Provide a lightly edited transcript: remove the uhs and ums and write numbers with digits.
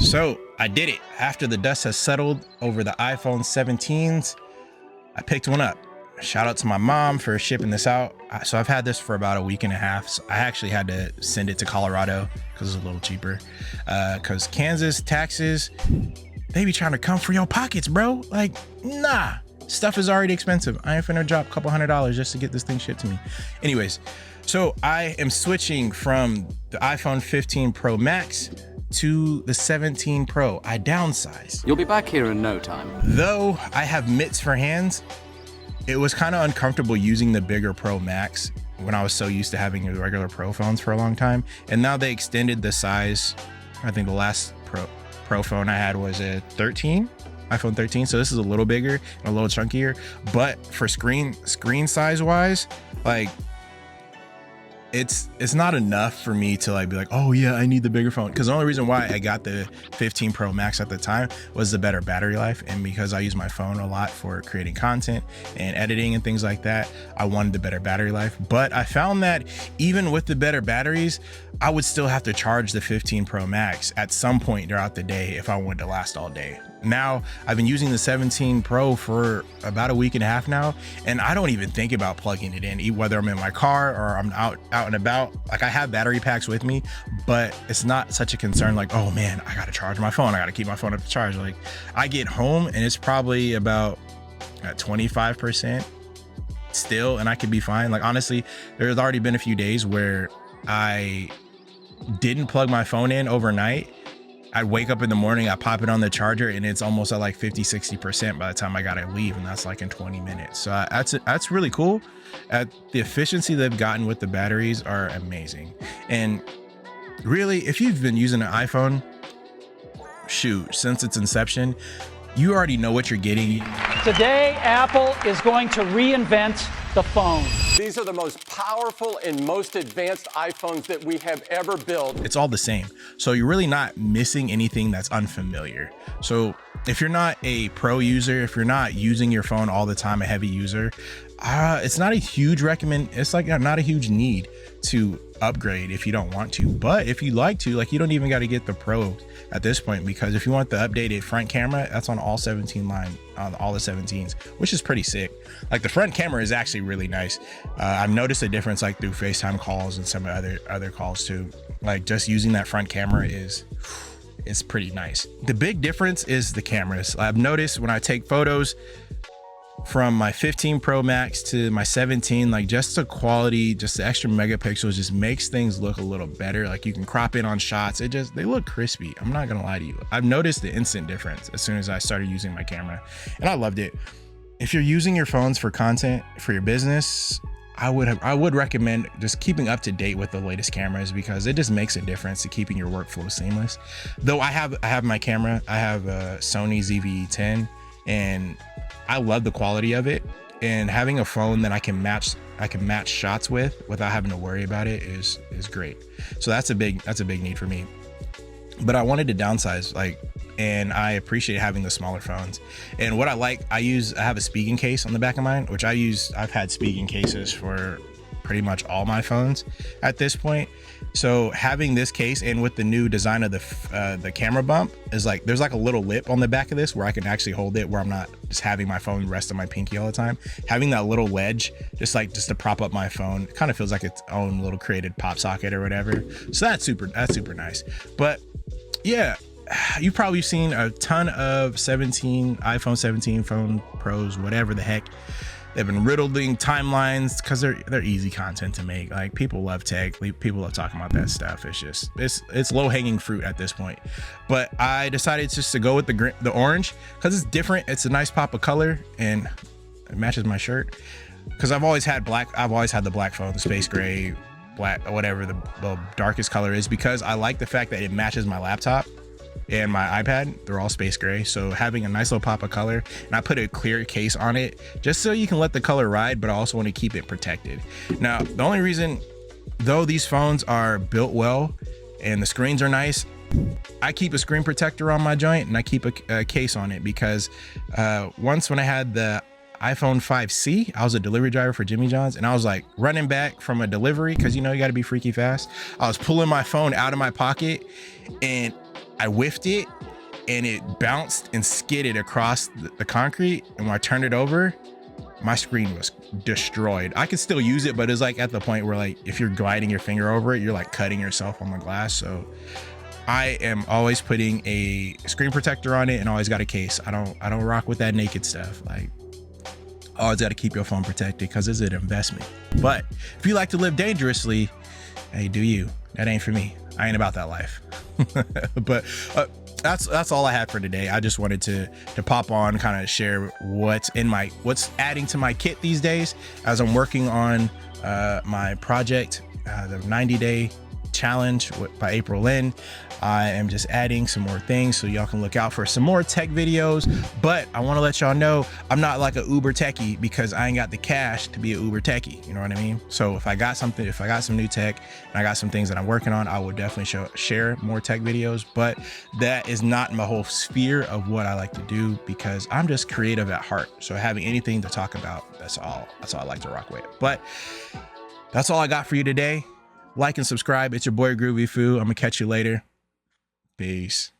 So I did it. After the dust has settled over the iPhone 17s, I picked one up. Shout out to my mom for shipping this out. So I've had this for about a week and a half. So I actually had to send it to Colorado because it's a little cheaper. Because Kansas taxes, they be trying to come for your pockets, bro. Like, nah, stuff is already expensive. I ain't finna drop a couple $100 just to get this thing shipped to me. Anyways, so I am switching from the iPhone 15 Pro Max to the 17 Pro. I downsized. You'll be back here in no time. Though I have mitts for hands, it was kind of uncomfortable using the bigger Pro Max when I was so used to having the regular Pro phones for a long time. And now they extended the size. I think the last Pro phone I had was a 13, iPhone 13. So this is a little bigger and a little chunkier, but for screen size wise, like it's not enough for me to like be like, oh yeah, I need the bigger phone. Because the only reason why I got the 15 Pro Max at the time was the better battery life, and because I use my phone a lot for creating content and editing and things like that, I wanted the better battery life. But I found that even with the better batteries, I would still have to charge the 15 Pro Max at some point throughout the day if I wanted to last all day. Now I've been using the 17 Pro for about a week and a half now, and I don't even think about plugging it in, whether I'm in my car or I'm out and about. Like, I have battery packs with me, but it's not such a concern like, oh man, I gotta charge my phone, I gotta keep my phone up to charge. Like, I get home and it's probably about 25% still, and I could be fine. Like, honestly, there's already been a few days where I didn't plug my phone in overnight. I wake up in the morning, I pop it on the charger, and it's almost at like 50-60% by the time I gotta leave, and that's like in 20 minutes. So that's really cool. The efficiency they've gotten with the batteries are amazing. And really, if you've been using an iPhone, shoot, since its inception, you already know what you're getting. Today, Apple is going to reinvent the phone. These are the most powerful and most advanced iPhones that we have ever built. It's all the same. So you're really not missing anything that's unfamiliar. So if you're not a pro user, if you're not using your phone all the time, a heavy user, it's not a huge it's like not a huge need to upgrade if you don't want to. But if you like to, like, you don't even got to get the Pro at this point, because if you want the updated front camera, that's on all 17 line, on all the 17s, which is pretty sick. Like, the front camera is actually really nice. I've noticed a difference like through FaceTime calls and some other calls too. Like, just using that front camera is pretty nice. The big difference is the cameras. I've noticed when I take photos from my 15 Pro Max to my 17, like, just the quality, just the extra megapixels just makes things look a little better. Like, you can crop in on shots. They look crispy. I'm not gonna lie to you. I've noticed the instant difference as soon as I started using my camera, and I loved it. If you're using your phones for content for your business, I would recommend just keeping up to date with the latest cameras, because it just makes a difference to keeping your workflow seamless. Though I have my camera, I have a Sony ZV-E10, and I love the quality of it, and having a phone that I can match shots with without having to worry about it is great. So that's a big need for me. But I wanted to downsize, like, and I appreciate having the smaller phones. And what I like, I have a speaking case on the back of mine, which I've had speaking cases for pretty much all my phones at this point. So having this case, and with the new design of the camera bump, is like, there's like a little lip on the back of this where I can actually hold it, where I'm not just having my phone rest on my pinky all the time. Having that little ledge just to prop up my phone, it kind of feels like its own little created pop socket or whatever. So that's super nice. But yeah, you've probably seen a ton of iPhone 17 phone Pros, whatever the heck. They've been riddling timelines because they're easy content to make. Like, people love tech, people love talking about that stuff. It's low hanging fruit at this point. But I decided just to go with the orange because it's different. It's a nice pop of color and it matches my shirt. Because I've always had the black phone, the space gray, black, whatever the darkest color is, because I like the fact that it matches my laptop and my iPad. They're all space gray, so having a nice little pop of color, and I put a clear case on it just so you can let the color ride, but I also want to keep it protected. Now, the only reason, though these phones are built well and the screens are nice, I keep a screen protector on my joint, and I keep a case on it, because once when I had the iPhone 5C, I was a delivery driver for Jimmy John's, and I was like running back from a delivery, because you got to be freaky fast. I was pulling my phone out of my pocket, and I whiffed it and it bounced and skidded across the concrete. And when I turned it over, my screen was destroyed. I could still use it, but it's like at the point where like if you're gliding your finger over it, you're like cutting yourself on the glass. So I am always putting a screen protector on it and always got a case. I don't rock with that naked stuff. Like, always got to keep your phone protected because it's an investment. But if you like to live dangerously, hey, do you? That ain't for me. I ain't about that life. But that's all I had for today. I just wanted to pop on, kind of share what's adding to my kit these days as I'm working on my project, the 90-day challenge by April Lynn. I am just adding some more things, so y'all can look out for some more tech videos. But I want to let y'all know I'm not like a Uber techie because I ain't got the cash to be an Uber techie. You know what I mean? So if I got some new tech and I got some things that I'm working on, I will definitely share more tech videos. But that is not my whole sphere of what I like to do because I'm just creative at heart. So having anything to talk about, that's all I like to rock with. But that's all I got for you today. Like and subscribe. It's your boy Groovy Foo. I'm gonna catch you later. Peace.